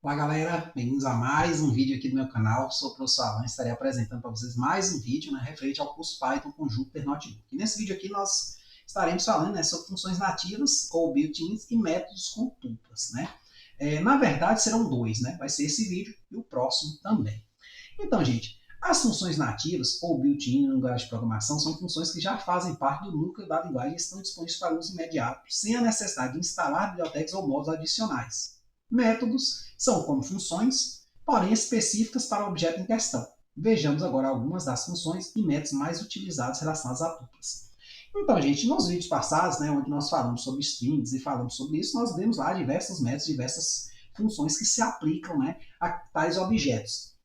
Olá galera, bem-vindos a mais um vídeo aqui do meu canal. Sou o professor Alan e estarei apresentando para vocês mais um vídeo, referente ao curso Python com Jupyter Notebook. E nesse vídeo aqui nós estaremos falando, sobre funções nativas ou built-ins e métodos com tuplas. Na verdade serão dois, vai ser esse vídeo e o próximo também. Então, gente, as funções nativas ou built-in na linguagem de programação são funções que já fazem parte do núcleo da linguagem e estão disponíveis para uso imediato, sem a necessidade de instalar bibliotecas ou módulos adicionais. Métodos são como funções, porém específicas para o objeto em questão. Vejamos agora algumas das funções e métodos mais utilizados relacionados a tuplas. Então, gente, nos vídeos passados, onde nós falamos sobre strings e falamos sobre isso, nós vemos lá diversos métodos, diversas funções que se aplicam a tais objetos.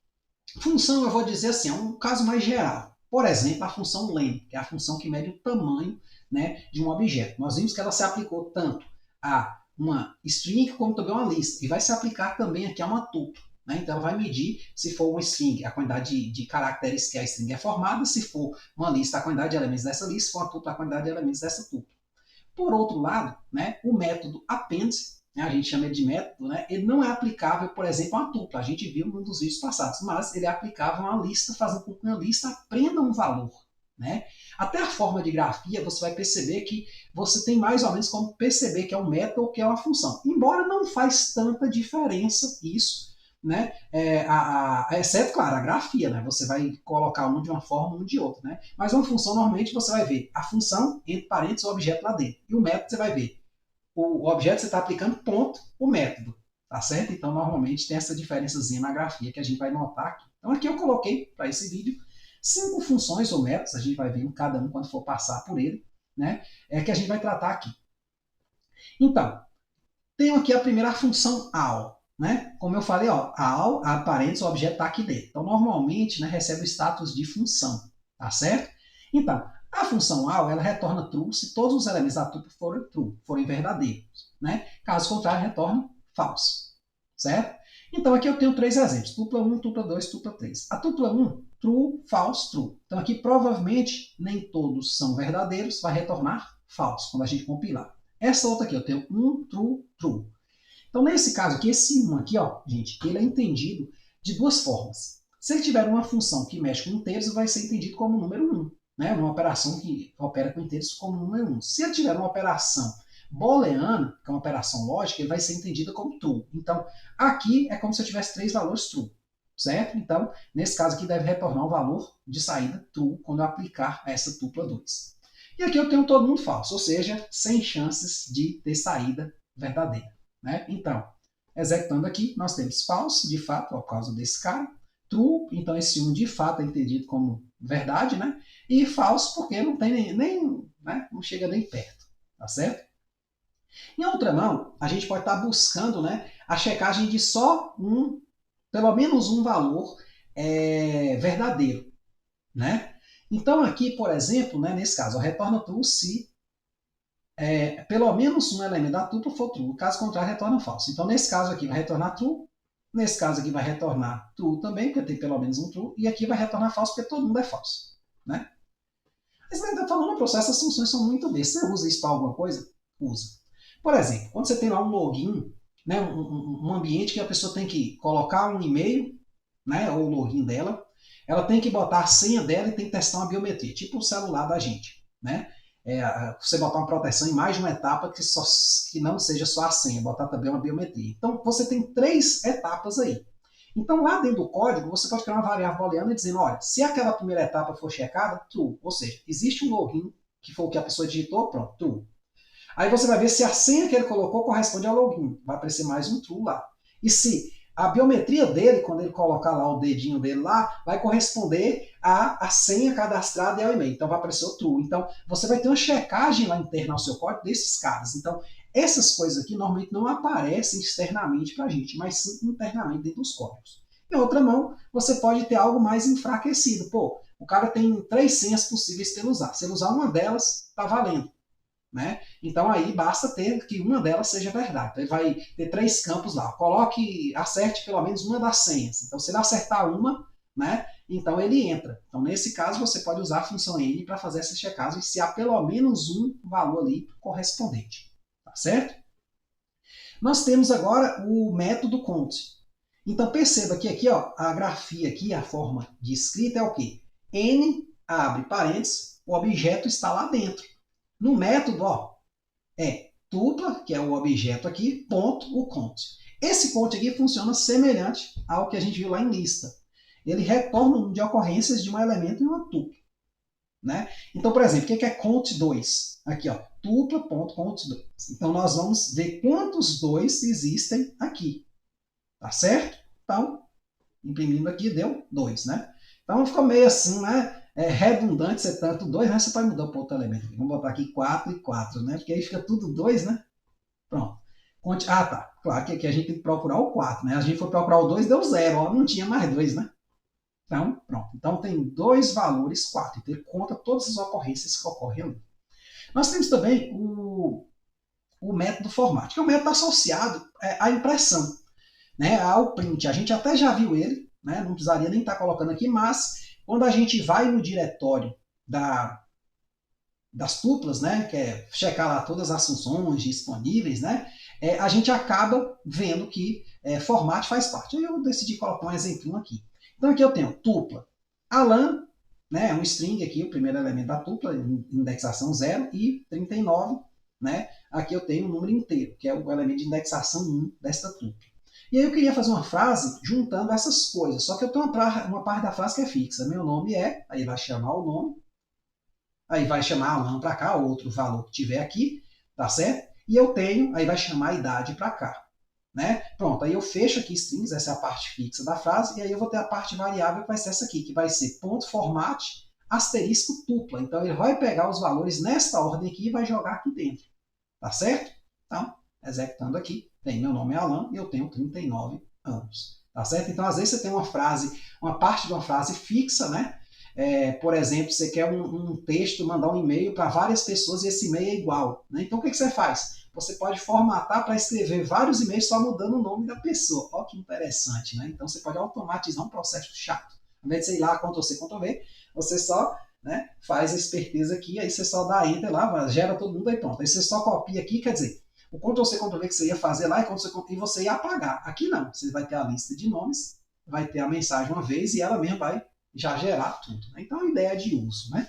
Função, eu vou dizer assim, é um caso mais geral. Por exemplo, a função len, que é a função que mede o tamanho de um objeto. Nós vimos que ela se aplicou tanto a uma string como também uma lista. E vai se aplicar também aqui a uma tupla. Então, ela vai medir, se for uma string, a quantidade de caracteres que a string é formada, se for uma lista, a quantidade de elementos dessa lista, se for uma tupla, a quantidade de elementos dessa tupla. Por outro lado, o método append, a gente chama ele de método, ele não é aplicável, por exemplo, a uma tupla. A gente viu num dos vídeos passados, mas ele é aplicável a uma lista, fazendo com que uma lista aprenda um valor. Até a forma de grafia, você vai perceber que você tem mais ou menos como perceber que é um método ou que é uma função. Embora não faz tanta diferença isso, exceto, claro, a grafia, você vai colocar um de uma forma, um de outra. Mas uma função, normalmente, você vai ver a função, entre parênteses, o objeto lá dentro. E o método, você vai ver o objeto, você está aplicando ponto, o método. Tá certo? Então, normalmente, tem essa diferençazinha na grafia que a gente vai notar aqui. Então, aqui eu coloquei, para esse vídeo, 5 funções ou métodos, a gente vai ver cada um quando for passar por ele, que a gente vai tratar aqui. Então, tenho aqui a primeira função all. Como eu falei, all, a parênteses, o objeto está aqui dentro. Então, normalmente, recebe o status de função, tá certo? Então, a função all, ela retorna true se todos os elementos da tupla forem true, forem verdadeiros. Caso contrário, retorna false, certo? Então, aqui eu tenho 3 exemplos, tupla 1, tupla 2, tupla 3. A tupla 1, true, false, true. Então, aqui, provavelmente, nem todos são verdadeiros, vai retornar false, quando a gente compilar. Essa outra aqui, eu tenho 1, true, true. Então, nesse caso aqui, esse 1 aqui, gente, ele é entendido de duas formas. Se ele tiver uma função que mexe com inteiros, vai ser entendido como número 1. Uma operação que opera com inteiros como número 1. Se ele tiver uma operação booleana, que é uma operação lógica, ele vai ser entendido como true. Então, aqui é como se eu tivesse 3 valores true, certo? Então, nesse caso aqui, deve retornar o valor de saída true quando eu aplicar essa tupla 2. E aqui eu tenho todo mundo falso, ou seja, sem chances de ter saída verdadeira. Então, executando aqui, nós temos false, de fato, por causa desse cara, true, então esse 1 de fato é entendido como verdade, e false porque não tem não chega nem perto, tá certo? Em outra mão, a gente pode estar buscando a checagem de só pelo menos um valor verdadeiro. Então aqui, por exemplo, nesse caso, retorna true se pelo menos um elemento da tupla for true. Caso contrário, retorna falso. Então, nesse caso aqui, vai retornar true. Nesse caso aqui, vai retornar true também, porque tem pelo menos um true. E aqui vai retornar falso, porque todo mundo é falso. Mas você está falando, professor, essas funções são muito bestas. Você usa isso para alguma coisa? Usa. Por exemplo, quando você tem lá um login, um ambiente que a pessoa tem que colocar um e-mail, ou o login dela, ela tem que botar a senha dela e tem que testar uma biometria, tipo o celular da gente. Você botar uma proteção em mais de uma etapa que não seja só a senha, botar também uma biometria. Então, você tem 3 etapas aí. Então, lá dentro do código, você pode criar uma variável booleana dizendo, olha, se aquela primeira etapa for checada, true. Ou seja, existe um login, que foi o que a pessoa digitou, pronto, true. Aí você vai ver se a senha que ele colocou corresponde ao login. Vai aparecer mais um true lá. E se a biometria dele, quando ele colocar lá o dedinho dele lá, vai corresponder à senha cadastrada e ao e-mail. Então vai aparecer o true. Então você vai ter uma checagem lá interna ao seu código desses caras. Então essas coisas aqui normalmente não aparecem externamente para a gente, mas sim internamente dentro dos códigos. Em outra mão, você pode ter algo mais enfraquecido. Pô, o cara tem 3 senhas possíveis para ele usar. Se ele usar uma delas, está valendo. Então aí basta ter que uma delas seja verdade. Então ele vai ter 3 campos lá. Acerte pelo menos uma das senhas. Então se ele acertar uma, então ele entra. Então nesse caso você pode usar a função n para fazer essa checagem se há pelo menos um valor ali correspondente. Tá certo? Nós temos agora o método count. Então perceba que aqui, ó, a grafia aqui, a forma de escrita é o quê? N, abre parênteses, o objeto está lá dentro. No método, ó, é tupla, que é o objeto aqui, ponto, o count. Esse count aqui funciona semelhante ao que a gente viu lá em lista. Ele retorna o número de ocorrências de um elemento em uma tupla. Né? Então, por exemplo, o que é count 2? Aqui, ó, tupla.count2. Então, nós vamos ver quantos 2 existem aqui. Tá certo? Então, imprimindo aqui, deu 2, né? Então, ficou meio assim, né? É redundante ser tanto 2, né? Você pode mudar para outro elemento. Vamos botar aqui 4 e 4, né? Porque aí fica tudo 2, né? Pronto. Ah, tá. Claro que aqui a gente tem que procurar o 4, né? A gente foi procurar o 2, deu 0. Ó, não tinha mais 2, né? Então, pronto. Então, tem dois valores 4. Então, ele conta todas as ocorrências que ocorrem ali. Nós temos também o método format, que é o método associado à impressão, né, ao print. A gente até já viu ele, né, não precisaria nem estar colocando aqui, mas quando a gente vai no diretório das tuplas, né, que é checar lá todas as funções disponíveis, né, a gente acaba vendo que format faz parte. Eu decidi colocar um exemplinho aqui. Então aqui eu tenho tupla Alan, né, um string aqui, o primeiro elemento da tupla, indexação 0 e 39, né, aqui eu tenho um número inteiro, que é o elemento de indexação 1 desta tupla. E aí eu queria fazer uma frase juntando essas coisas, só que eu tenho uma parte da frase que é fixa. Meu nome é, aí vai chamar o nome, aí vai chamar Alan para cá, outro valor que tiver aqui, tá certo? E eu tenho, aí vai chamar a idade para cá. Né? Pronto, aí eu fecho aqui strings, essa é a parte fixa da frase, e aí eu vou ter a parte variável que vai ser essa aqui, que vai ser ponto format asterisco tupla. Então ele vai pegar os valores nesta ordem aqui e vai jogar aqui dentro. Tá certo? Então, executando aqui, tem meu nome é Alan e eu tenho 39 anos. Tá certo? Então, às vezes você tem uma frase, uma parte de uma frase fixa, né? Por exemplo, você quer um texto, mandar um e-mail para várias pessoas e esse e-mail é igual. Né? Então, o que você faz? Você pode formatar para escrever vários e-mails só mudando o nome da pessoa. Olha que interessante, né? Então, você pode automatizar um processo chato. Ao invés de você ir lá, Ctrl+C, Ctrl+V, você só, né, faz a esperteza aqui, aí você só dá Enter lá, gera todo mundo, aí pronto. Aí você só copia aqui, quer dizer, o Ctrl+C, Ctrl+V que você ia fazer lá e você ia apagar. Aqui não, você vai ter a lista de nomes, vai ter a mensagem uma vez e ela mesma vai já gerar tudo. Né? Então, é uma ideia de uso. Né?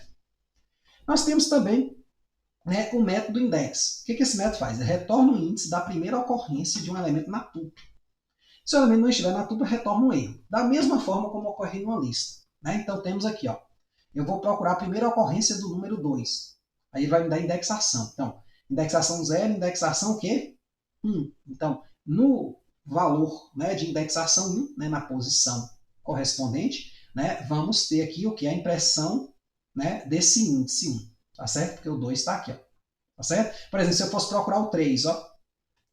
Nós temos também, né, o método index. O que esse método faz? Ele retorna o índice da primeira ocorrência de um elemento na tupla. Se o elemento não estiver na tupla, retorna um erro. Da mesma forma como ocorre em uma lista. Né? Então, temos aqui, ó, eu vou procurar a primeira ocorrência do número 2. Aí vai me dar indexação. Então, indexação 0, indexação o quê? 1. Então, no valor, né, de indexação 1, né, na posição correspondente, né, vamos ter aqui o que? A impressão, né, desse índice 1. Tá certo? Porque o 2 está aqui. Ó. Tá certo? Por exemplo, se eu fosse procurar o 3, ó,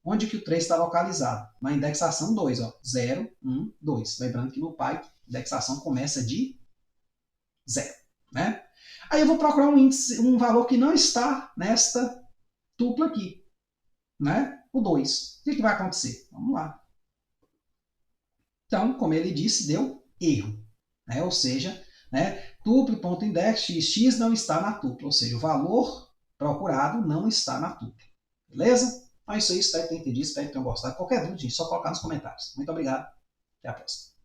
onde que o 3 está localizado? Na indexação 2, ó, 0, 1, 2. Lembrando que no Python, a indexação começa de 0. Né? Aí eu vou procurar um índice, um valor que não está nesta tupla aqui. Né? O 2. O que vai acontecer? Vamos lá. Então, como ele disse, deu erro. Né? Ou seja, né, tuple.index x não está na tupla. Ou seja, o valor procurado não está na tupla. Beleza? Então é isso aí. Espero que tenham entendido. Espero que tenham gostado. Qualquer dúvida, gente, só colocar nos comentários. Muito obrigado. Até a próxima.